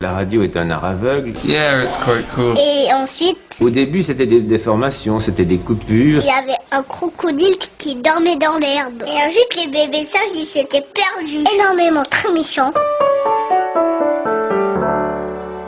La radio est un art aveugle. Yeah, it's quite cool. Et ensuite, Au début, c'était des déformations, c'était des coupures. il y avait un crocodile qui dormait dans l'herbe. Et ensuite, les bébés sages, ils s'étaient perdus. Énormément, très méchants.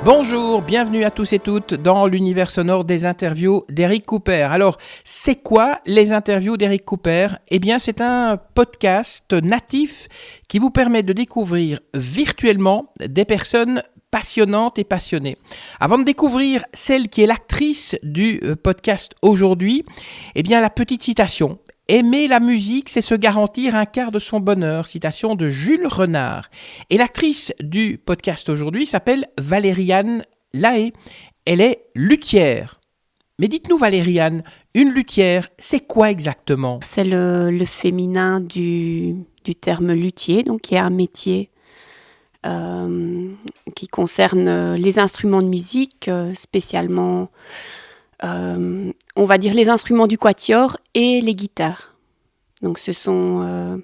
Bonjour, bienvenue à tous et toutes dans l'univers sonore des interviews d'Eric Cooper. Alors, c'est quoi les interviews d'Eric Cooper ? Eh bien, c'est un podcast natif qui vous permet de découvrir virtuellement des personnes passionnantes et passionnées. Avant de découvrir celle qui est l'actrice du podcast aujourd'hui, eh bien, la petite citation. Aimer la musique, c'est se garantir un quart de son bonheur. Citation de Jules Renard. Et l'actrice du podcast aujourd'hui s'appelle Valériane Lahaye. Elle est luthière. Mais dites-nous Valériane, une luthière, c'est quoi exactement ? C'est le féminin du terme luthier, donc qui est un métier qui concerne les instruments de musique, spécialement on va dire les instruments du quatuor et les guitares. Donc ce sont,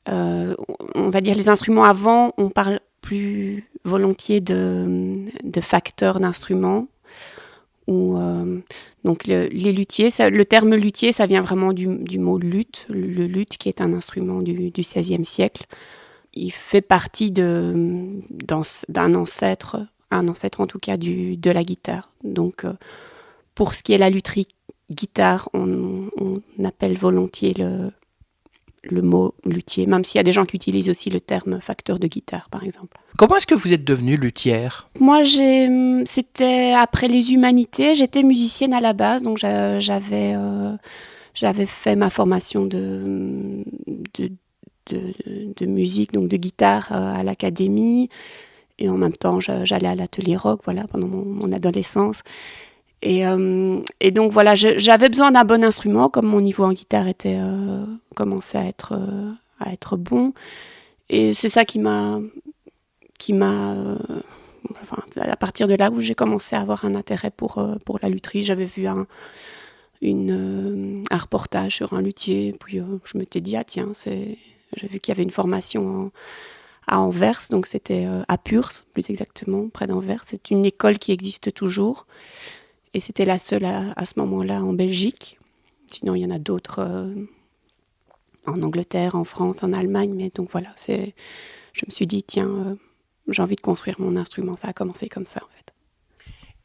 on va dire les instruments avant, on parle plus volontiers de facteurs d'instruments. Donc les luthiers, le terme luthier, ça vient vraiment du mot luth, le luth qui est un instrument du XVIe siècle. Il fait partie d'un ancêtre, un ancêtre en tout cas de la guitare. Donc pour ce qui est la lutherie guitare, on appelle volontiers le mot luthier, même s'il y a des gens qui utilisent aussi le terme facteur de guitare, par exemple. Comment est-ce que vous êtes devenue luthière ? Moi, c'était après les humanités, j'étais musicienne à la base, donc j'avais fait ma formation de musique, donc de guitare à l'académie, et en même temps, j'allais à l'atelier rock, voilà, pendant mon adolescence. Et donc voilà, j'avais besoin d'un bon instrument, comme mon niveau en guitare commençait à être bon. Et c'est ça qui m'a à partir de là où j'ai commencé à avoir un intérêt pour la lutherie. J'avais vu un reportage sur un luthier, puis je m'étais dit, ah tiens, j'ai vu qu'il y avait une formation à Anvers, donc c'était à Purs, plus exactement, près d'Anvers. C'est une école qui existe toujours. Et c'était la seule à ce moment-là en Belgique. Sinon, il y en a d'autres en Angleterre, en France, en Allemagne. Mais donc voilà, je me suis dit, tiens, j'ai envie de construire mon instrument. Ça a commencé comme ça, en fait.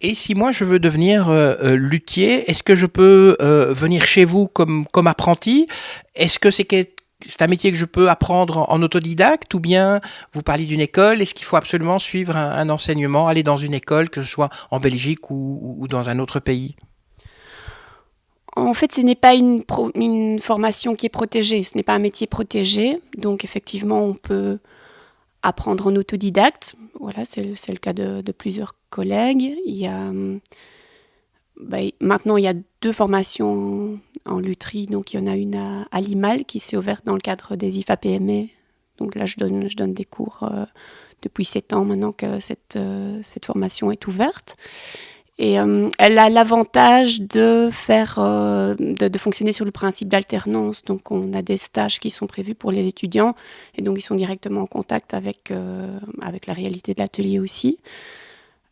Et si moi je veux devenir luthier, est-ce que je peux venir chez vous comme apprenti ? Est-ce que c'est un métier que je peux apprendre en autodidacte, ou bien vous parlez d'une école, est-ce qu'il faut absolument suivre un enseignement, aller dans une école, que ce soit en Belgique ou dans un autre pays ? En fait, ce n'est pas une formation qui est protégée, ce n'est pas un métier protégé. Donc effectivement, on peut apprendre en autodidacte. Voilà, c'est le cas de plusieurs collègues. Maintenant, il y a 2 formations en lutherie. Donc, il y en a une à Limal qui s'est ouverte dans le cadre des IFAPME. Donc là, je donne des cours depuis 7 ans maintenant que cette formation est ouverte. Et elle a l'avantage de fonctionner sur le principe d'alternance. Donc, on a des stages qui sont prévus pour les étudiants. Et donc, ils sont directement en contact avec la réalité de l'atelier aussi.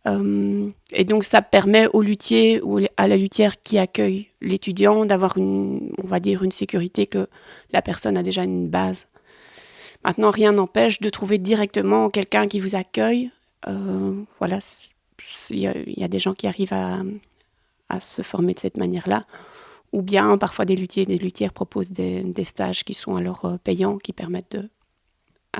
Et donc ça permet au luthier ou à la luthière qui accueille l'étudiant d'avoir on va dire une sécurité, que la personne a déjà une base. Maintenant, rien n'empêche de trouver directement quelqu'un qui vous accueille. Voilà, il y a des gens qui arrivent à se former de cette manière-là. Ou bien parfois des luthiers et des luthières proposent des stages qui sont alors payants, qui permettent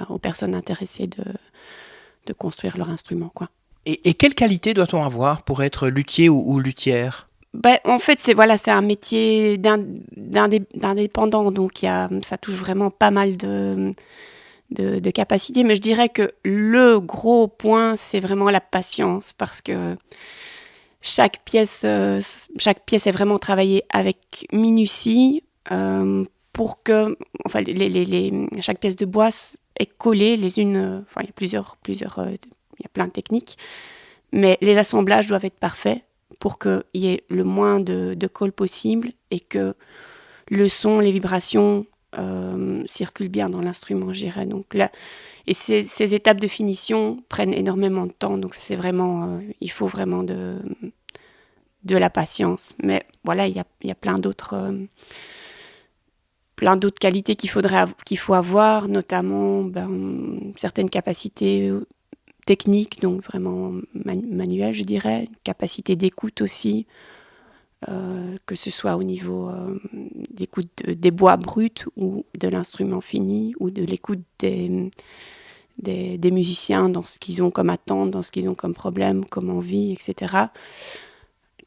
aux personnes intéressées de construire leur instrument, quoi. Et quelle qualité doit-on avoir pour être luthier ou luthière ? En fait, c'est un métier d'indépendant, donc ça touche vraiment pas mal de capacités. Mais je dirais que le gros point, c'est vraiment la patience, parce que chaque pièce est vraiment travaillée avec minutie pour que, enfin, chaque pièce de bois est collée les unes. Il y a plusieurs. Il y a plein de techniques, mais les assemblages doivent être parfaits pour qu'il y ait le moins de colle possible et que le son, les vibrations circulent bien dans l'instrument, je dirais. Donc là, et ces étapes de finition prennent énormément de temps, donc c'est vraiment, il faut vraiment de la patience. Mais voilà, il y a plein d'autres qualités qu'il faut avoir, notamment certaines capacités techniques, donc vraiment manuelles, je dirais, une capacité d'écoute aussi, que ce soit au niveau d'écoute des bois bruts ou de l'instrument fini, ou de l'écoute des musiciens dans ce qu'ils ont comme attente, dans ce qu'ils ont comme problème, comme envie, etc.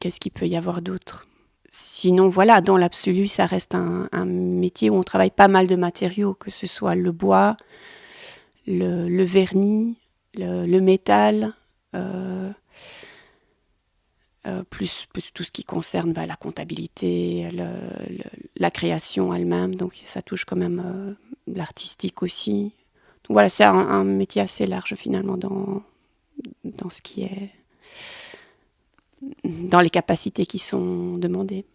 Qu'est-ce qu'il peut y avoir d'autre ? Sinon, voilà, dans l'absolu, ça reste un métier où on travaille pas mal de matériaux, que ce soit le bois, le vernis, le métal, plus tout ce qui concerne la comptabilité, la création elle-même. Donc ça touche quand même l'artistique aussi. Donc voilà, c'est un métier assez large finalement dans ce qui est dans les capacités qui sont demandées.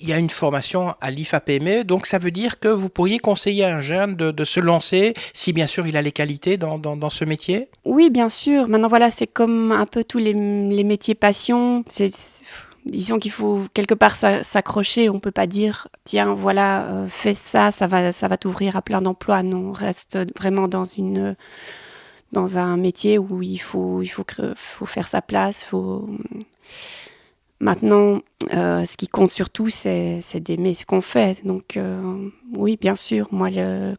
Il y a une formation à l'IFAPME, donc ça veut dire que vous pourriez conseiller à un jeune de se lancer, si bien sûr il a les qualités dans ce métier ? Oui, bien sûr. Maintenant, voilà, c'est comme un peu tous les métiers passion. Disons qu'il faut quelque part s'accrocher. On ne peut pas dire, tiens, voilà, fais ça, ça va t'ouvrir à plein d'emplois. Non, on reste vraiment dans un métier où il faut faire sa place, Maintenant, ce qui compte surtout, c'est d'aimer ce qu'on fait. Donc, oui, bien sûr, moi,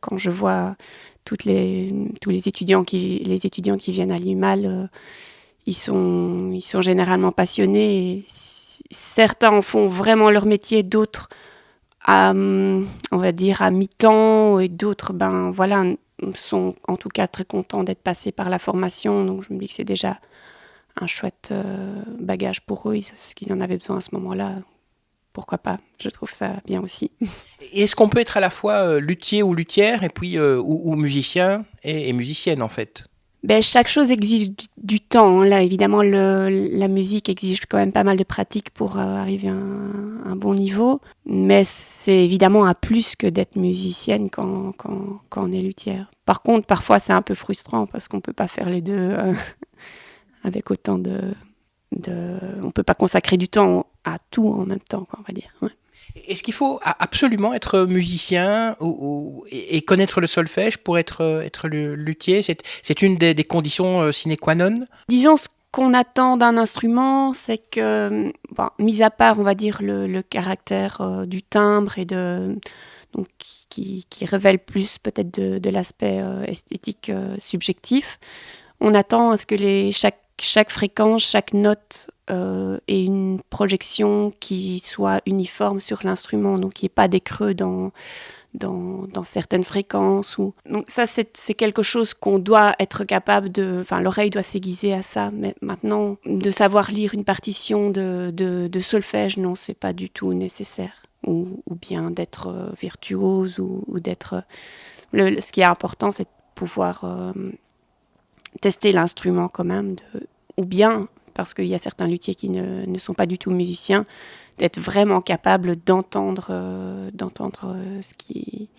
quand je vois tous les étudiants qui viennent à l'IMAL, ils sont généralement passionnés. Et certains en font vraiment leur métier, d'autres, on va dire, à mi-temps, et d'autres, sont en tout cas très contents d'être passés par la formation. Donc, je me dis que c'est déjà un chouette bagage pour eux, ce qu'ils en avaient besoin à ce moment-là. Pourquoi pas ? Je trouve ça bien aussi. Et est-ce qu'on peut être à la fois luthier ou luthière, et puis ou musicien et musicienne en fait ? Chaque chose exige du temps. Là, évidemment, la musique exige quand même pas mal de pratique pour arriver à un bon niveau. Mais c'est évidemment un plus que d'être musicienne quand on est luthière. Par contre, parfois, c'est un peu frustrant parce qu'on ne peut pas faire les deux avec autant on peut pas consacrer du temps à tout en même temps, on va dire. Ouais. Est-ce qu'il faut absolument être musicien et connaître le solfège pour être le luthier ? C'est une des conditions sine qua non ? Disons, ce qu'on attend d'un instrument, c'est que, mis à part, on va dire, le caractère du timbre et donc, qui révèle plus peut-être de l'aspect esthétique subjectif, on attend à ce que chaque fréquence, chaque note ait une projection qui soit uniforme sur l'instrument, donc qu'il n'y ait pas des creux dans certaines fréquences. Donc ça, c'est quelque chose qu'on doit être capable l'oreille doit s'aiguiser à ça, mais maintenant, de savoir lire une partition de solfège, non, c'est pas du tout nécessaire. Ou bien d'être virtuose, ou d'être... ce qui est important, c'est de pouvoir... tester l'instrument quand même, ou bien, parce qu'il y a certains luthiers qui ne sont pas du tout musiciens, d'être vraiment capable d'entendre ce qui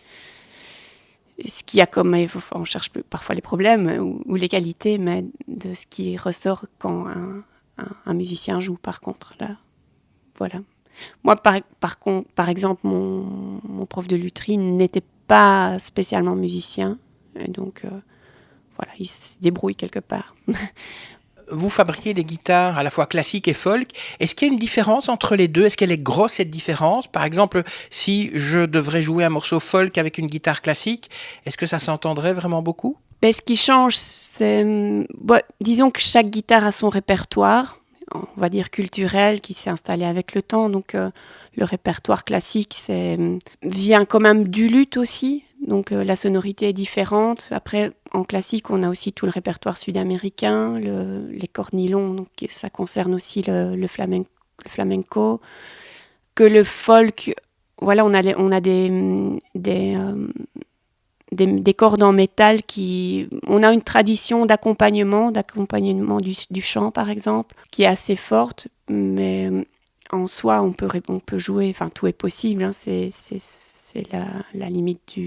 a comme... On cherche parfois les problèmes ou les qualités, mais de ce qui ressort quand un musicien joue, par contre. Là, voilà. Moi, par exemple, mon prof de lutherie n'était pas spécialement musicien, et donc... Voilà, il se débrouille quelque part. Vous fabriquez des guitares à la fois classiques et folk. Est-ce qu'il y a une différence entre les deux ? Est-ce qu'elle est grosse, cette différence ? Par exemple, si je devrais jouer un morceau folk avec une guitare classique, est-ce que ça s'entendrait vraiment beaucoup ? Ce qui change, c'est... disons que chaque guitare a son répertoire, on va dire culturel, qui s'est installé avec le temps. Donc, le répertoire classique vient quand même du luth aussi. Donc la sonorité est différente. Après, en classique, on a aussi tout le répertoire sud-américain, les cordes nylon, donc ça concerne aussi le flamenco. Que le folk, voilà, on a des cordes en métal on a une tradition d'accompagnement du chant par exemple, qui est assez forte, mais en soi, on peut jouer, enfin tout est possible, hein, c'est la limite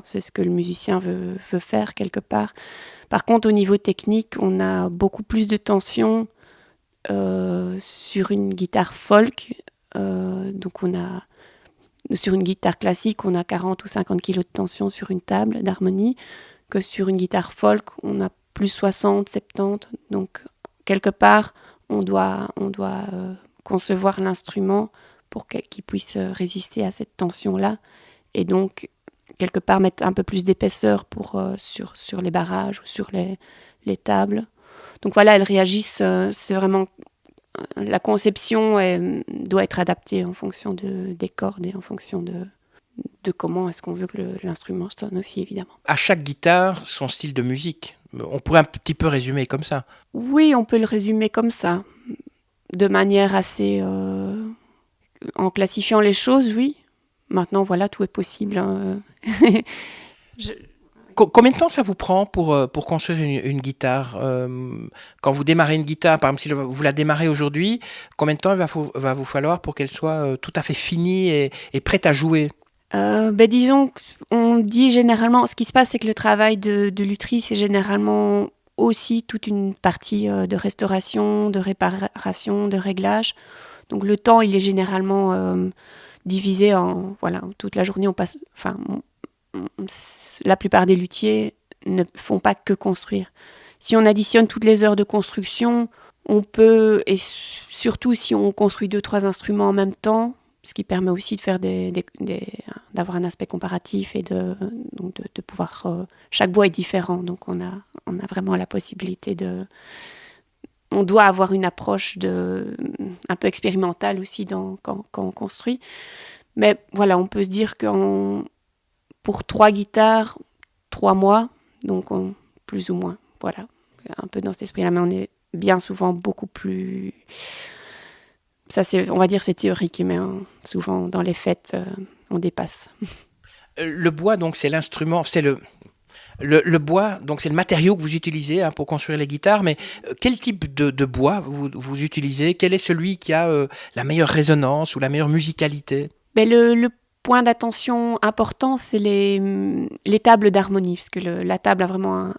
c'est ce que le musicien veut faire quelque part. Par contre, au niveau technique, on a beaucoup plus de tension sur une guitare folk. Donc sur une guitare classique, on a 40 ou 50 kilos de tension sur une table d'harmonie, que sur une guitare folk, on a plus 60, 70. Donc, quelque part, on doit concevoir l'instrument pour qu'il puisse résister à cette tension-là. Et donc, quelque part, mettre un peu plus d'épaisseur sur les barrages ou sur les tables. Donc voilà, elles réagissent, c'est vraiment... La conception doit être adaptée en fonction des cordes et en fonction de comment est-ce qu'on veut que l'instrument sonne aussi, évidemment. À chaque guitare, son style de musique. On pourrait un petit peu résumer comme ça. Oui, on peut le résumer comme ça, de manière assez... en classifiant les choses, oui. Maintenant, voilà, tout est possible. Hein. Combien de temps ça vous prend pour construire une guitare quand vous démarrez une guitare, par exemple, si vous la démarrez aujourd'hui, combien de temps il va vous falloir pour qu'elle soit tout à fait finie et prête à jouer? Disons qu'on dit généralement, ce qui se passe, c'est que le travail de lutherie, c'est généralement aussi toute une partie de restauration, de réparation, de réglage. Donc le temps, il est généralement divisé en... Voilà, toute la journée, on passe... Enfin, la plupart des luthiers ne font pas que construire. Si on additionne toutes les heures de construction, on peut, et surtout si on construit 2-3 instruments en même temps, ce qui permet aussi de faire d'avoir un aspect comparatif et de pouvoir... chaque bois est différent, donc on a vraiment la possibilité de... On doit avoir une approche un peu expérimentale aussi quand on construit. Mais voilà, on peut se dire pour 3 guitares, 3 mois, donc plus ou moins, voilà, un peu dans cet esprit-là, mais on est bien souvent beaucoup plus... Ça, on va dire, c'est théorique, mais souvent, dans les fêtes, on dépasse. Le bois, donc, c'est l'instrument, c'est le bois, donc c'est le matériau que vous utilisez pour construire les guitares, mais quel type de bois vous utilisez? Quel est celui qui a la meilleure résonance ou la meilleure musicalité? Le point d'attention important, c'est les tables d'harmonie, parce que la table a vraiment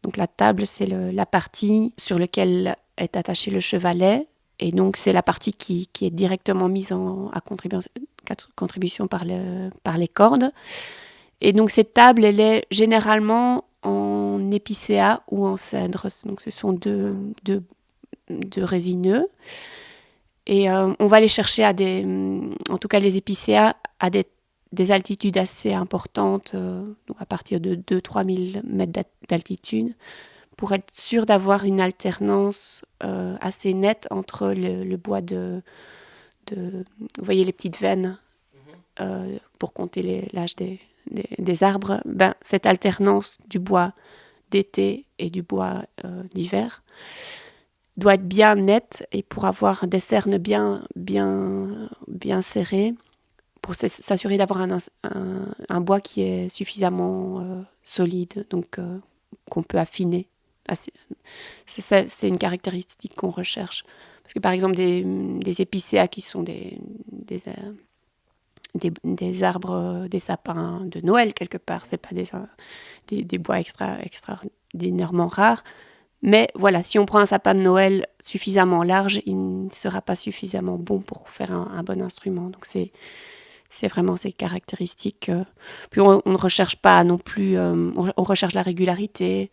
donc la table, c'est la partie sur laquelle est attaché le chevalet, et donc c'est la partie qui est directement mise à contribution par les cordes. Et donc cette table, elle est généralement en épicéa ou en cèdre, donc ce sont deux résineux. Et on va les chercher en tout cas les épicéas, à des altitudes assez importantes, donc à partir de 2-3 000 mètres d'altitude, pour être sûr d'avoir une alternance assez nette entre le bois vous voyez les petites veines, pour compter l'âge des arbres, cette alternance du bois d'été et du bois d'hiver doit être bien nette, et pour avoir des cernes bien serrées, pour s'assurer d'avoir un bois qui est suffisamment solide, donc qu'on peut affiner. C'est une caractéristique qu'on recherche. Parce que par exemple, des épicéas qui sont des arbres, des sapins de Noël quelque part, c'est pas des bois extraordinairement rares. Mais voilà, si on prend un sapin de Noël suffisamment large, il ne sera pas suffisamment bon pour faire un bon instrument. Donc c'est vraiment ces caractéristiques. Puis on ne recherche pas non plus, on recherche la régularité.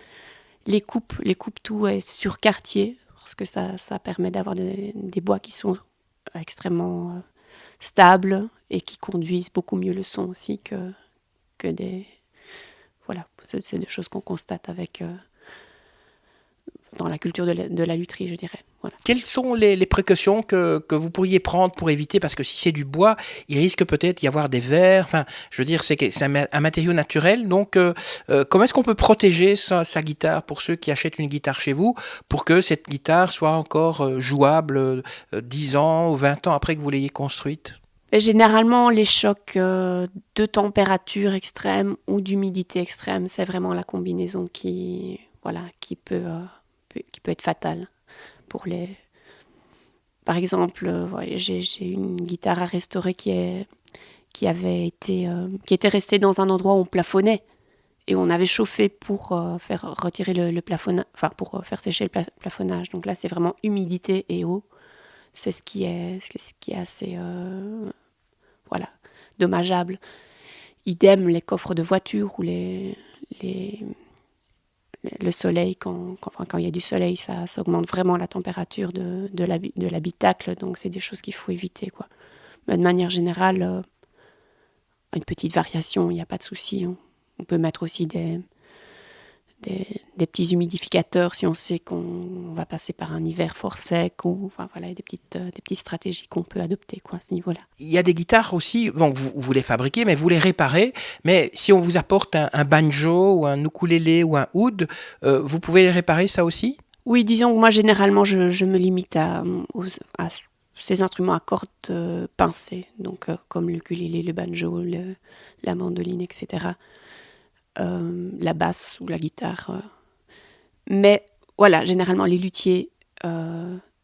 Les coupes, tout est sur quartier, parce que ça permet d'avoir des bois qui sont extrêmement stables et qui conduisent beaucoup mieux le son aussi que des... Voilà, c'est des choses qu'on constate dans la culture de la lutherie, je dirais. Voilà. Quelles sont les précautions que vous pourriez prendre pour éviter, parce que si c'est du bois, il risque peut-être d'y avoir des vers, enfin, je veux dire, c'est un matériau naturel, donc comment est-ce qu'on peut protéger sa guitare pour ceux qui achètent une guitare chez vous, pour que cette guitare soit encore jouable 10 ans ou 20 ans après que vous l'ayez construite? Généralement, les chocs de température extrême ou d'humidité extrême, c'est vraiment la combinaison qui peut être fatale pour Par exemple, j'ai une guitare à restaurer qui était restée dans un endroit où on plafonnait. Et on avait chauffé pour faire retirer le plafonnage, enfin pour faire sécher le plafonnage. Donc là, c'est vraiment humidité et eau. C'est ce qui est assez dommageable. Idem les coffres de voiture ou le soleil, quand il y a du soleil, ça augmente vraiment la température de l'habitacle. Donc c'est des choses qu'il faut éviter, quoi. Mais de manière générale, une petite variation, il n'y a pas de souci. On peut mettre aussi des petits humidificateurs si on sait qu'on va passer par un hiver fort sec. Des petites stratégies qu'on peut adopter, quoi, à ce niveau-là. Il y a des guitares aussi, bon, vous les fabriquez, mais vous les réparez. Mais si on vous apporte un banjo ou un ukulélé ou un oud, vous pouvez les réparer, ça aussi ? Oui, disons que moi, généralement, je me limite à ces instruments à cordes pincées, donc comme le ukulélé, le banjo, la mandoline, etc. La basse ou la guitare. Mais voilà, généralement, les luthiers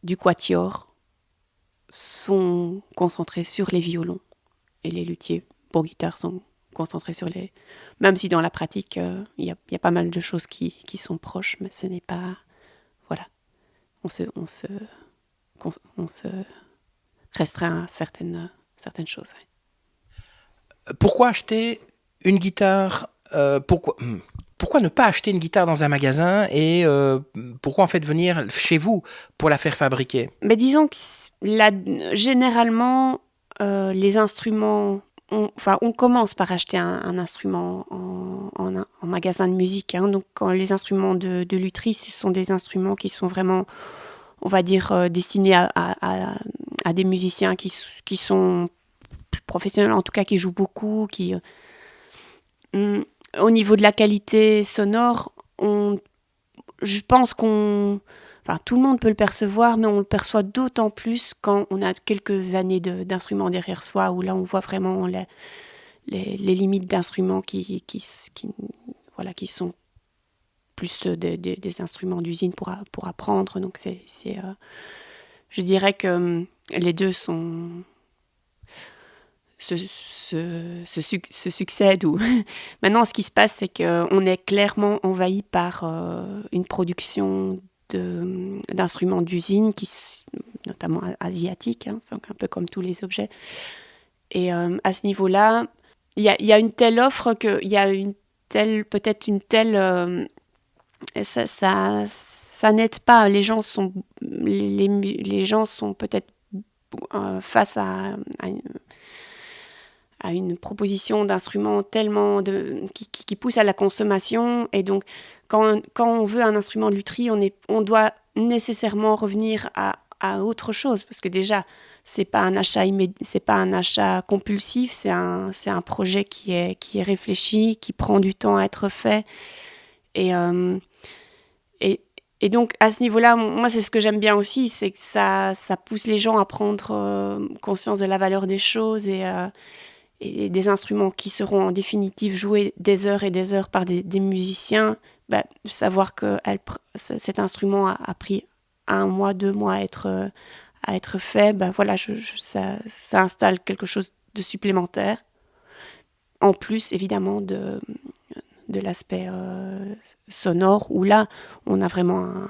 du quatuor sont concentrés sur les violons. Et les luthiers pour guitare sont concentrés sur les... Même si dans la pratique, il y a pas mal de choses qui sont proches, mais ce n'est pas... Voilà. On se restreint à certaines choses. Ouais. Pourquoi acheter une guitare pourquoi ne pas acheter une guitare dans un magasin et pourquoi en fait venir chez vous pour la faire fabriquer ? Mais disons que généralement, les instruments... On commence par acheter un instrument en magasin de musique. Hein. Donc, les instruments de lutherie, ce sont des instruments qui sont vraiment, on va dire, destinés à des musiciens qui sont plus professionnels, en tout cas qui jouent beaucoup, au niveau de la qualité sonore, je pense tout le monde peut le percevoir, mais on le perçoit d'autant plus quand on a quelques années d'instruments derrière soi, où là on voit vraiment les limites d'instruments qui sont plus des instruments d'usine pour apprendre. Donc je dirais que les deux se succèdent. Maintenant, ce qui se passe, c'est qu'on est clairement envahi par une production d'instruments d'usine, notamment asiatiques, hein, c'est un peu comme tous les objets. Et à ce niveau-là, il y a une telle offre qu'il y a peut-être une telle... ça n'aide pas. Les gens sont peut-être face à une proposition d'instruments tellement qui pousse à la consommation. Et donc, quand on veut un instrument de lutherie, on doit nécessairement revenir à autre chose. Parce que déjà, c'est pas un achat compulsif, c'est un projet qui est réfléchi, qui prend du temps à être fait. Et donc, à ce niveau-là, moi, c'est ce que j'aime bien aussi, c'est que ça pousse les gens à prendre conscience de la valeur des choses et des instruments qui seront en définitive joués des heures et des heures par des musiciens. Savoir que cet instrument a pris 1 mois, 2 mois à être fait, ça installe quelque chose de supplémentaire. En plus, évidemment, de l'aspect sonore, où là, on a vraiment...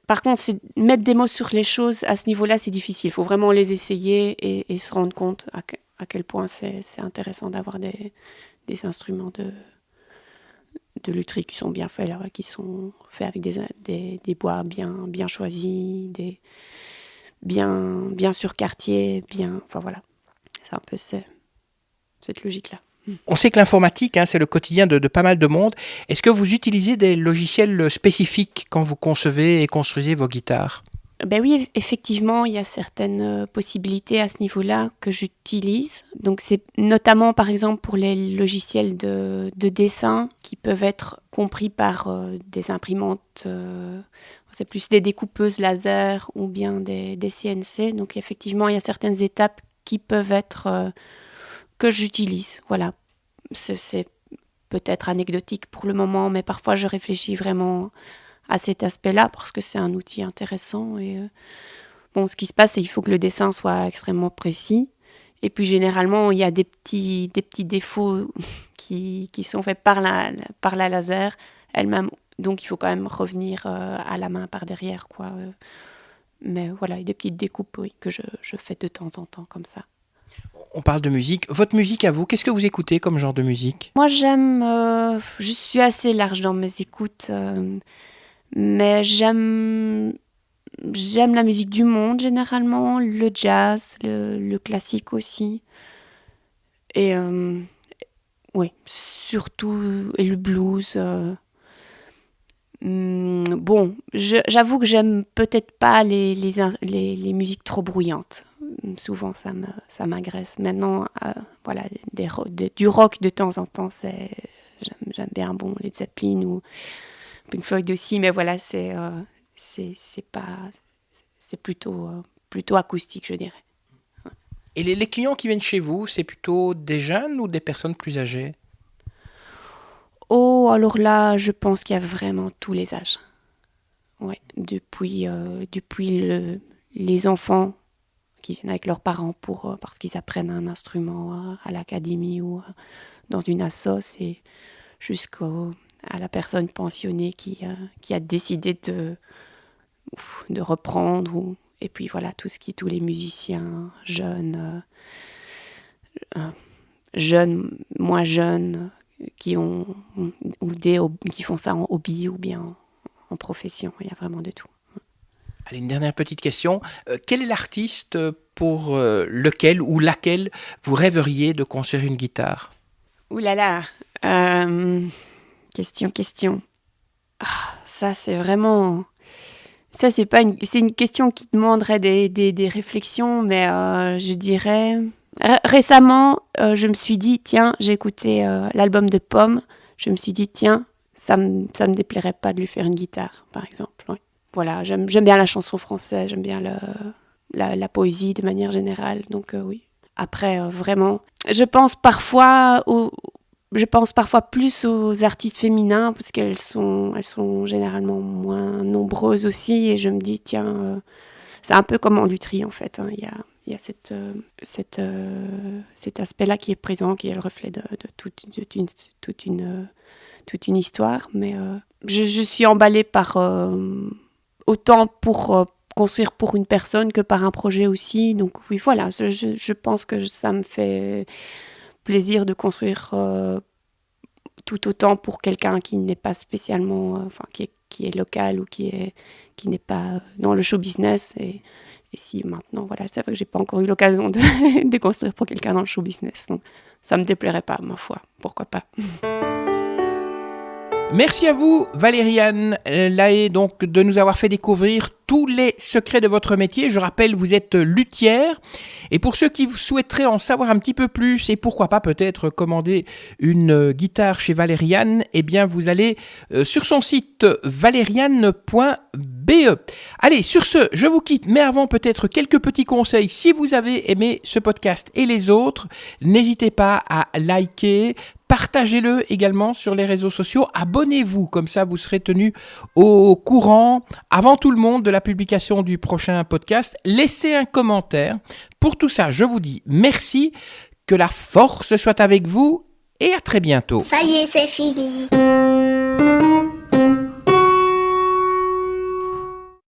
Par contre, mettre des mots sur les choses, à ce niveau-là, c'est difficile. Il faut vraiment les essayer et se rendre compte à quel point c'est intéressant d'avoir des instruments de lutherie qui sont bien faits, là, qui sont faits avec des bois bien choisis, bien sur quartier, enfin voilà. C'est un peu cette logique-là. On sait que l'informatique, c'est le quotidien de pas mal de monde. Est-ce que vous utilisez des logiciels spécifiques quand vous concevez et construisez vos guitares ? Oui, effectivement, il y a certaines possibilités à ce niveau-là que j'utilise. Donc, c'est notamment, par exemple, pour les logiciels de dessin qui peuvent être compris par des imprimantes, c'est plus des découpeuses laser ou bien des CNC. Donc, effectivement, il y a certaines étapes qui peuvent être... que j'utilise, voilà. C'est peut-être anecdotique pour le moment, mais parfois je réfléchis vraiment à cet aspect-là parce que c'est un outil intéressant. Et bon, ce qui se passe, c'est qu'il faut que le dessin soit extrêmement précis. Et puis généralement, il y a des petits défauts qui sont faits par la laser elle-même. Donc il faut quand même revenir à la main par derrière, quoi. Mais voilà, il y a des petites découpes, oui, que je fais de temps en temps comme ça. On parle de musique. Votre musique à vous, qu'est-ce que vous écoutez comme genre de musique ? Moi, je suis assez large dans mes écoutes, mais j'aime la musique du monde généralement, le jazz, le classique aussi. Et oui, surtout, et le blues. Bon, j'avoue que j'aime peut-être pas les musiques trop bruyantes. Souvent, ça m'agresse. Maintenant, voilà, du rock de temps en temps, j'aime bien, bon, Led Zeppelin ou Pink Floyd aussi, mais voilà, c'est plutôt acoustique, je dirais. Et les clients qui viennent chez vous, c'est plutôt des jeunes ou des personnes plus âgées ? Oh, alors là, je pense qu'il y a vraiment tous les âges. Ouais, depuis les enfants qui viennent avec leurs parents parce qu'ils apprennent un instrument à l'académie ou dans une assoce, et jusqu'à la personne pensionnée qui a décidé de reprendre. Et puis voilà, tous les musiciens jeunes, moins jeunes, qui font ça en hobby ou bien en profession. Il y a vraiment de tout. Allez, une dernière petite question. Quel est l'artiste pour lequel ou laquelle vous rêveriez de construire une guitare ? Ouh là là, question. Ah, ça, c'est vraiment... Ça, c'est une question qui demanderait des réflexions, mais je dirais... Récemment, je me suis dit, tiens, j'ai écouté l'album de Pomme, je me suis dit, tiens, ça me déplairait pas de lui faire une guitare, par exemple. Ouais. Voilà, j'aime bien la chanson française, j'aime bien la poésie de manière générale, donc oui. Après, vraiment, je pense parfois plus aux artistes féminins, parce qu'elles sont généralement moins nombreuses aussi, et je me dis, tiens, c'est un peu comme en lutherie, en fait, hein, il y a cet aspect-là qui est présent, qui est le reflet de toute une histoire. Mais je suis emballée par autant pour construire pour une personne que par un projet aussi. Donc oui, voilà, je pense que ça me fait plaisir de construire tout autant pour quelqu'un qui n'est pas spécialement, qui est local ou qui n'est pas dans le show business. Et si maintenant, voilà, c'est vrai que j'ai pas encore eu l'occasion de construire pour quelqu'un dans le show business. Donc, ça me déplairait pas, ma foi. Pourquoi pas. Merci à vous, Valériane Lahaye, donc, de nous avoir fait découvrir tous les secrets de votre métier. Je rappelle, vous êtes luthière. Et pour ceux qui souhaiteraient en savoir un petit peu plus et pourquoi pas peut-être commander une guitare chez Valériane, eh bien, vous allez sur son site valériane.be. Allez, sur ce, je vous quitte, mais avant peut-être quelques petits conseils. Si vous avez aimé ce podcast et les autres, n'hésitez pas à liker, partagez-le également sur les réseaux sociaux, abonnez-vous, comme ça vous serez tenu au courant avant tout le monde de la publication du prochain podcast. Laissez un commentaire. Pour tout ça, je vous dis merci, que la force soit avec vous et à très bientôt. Ça y est, c'est fini.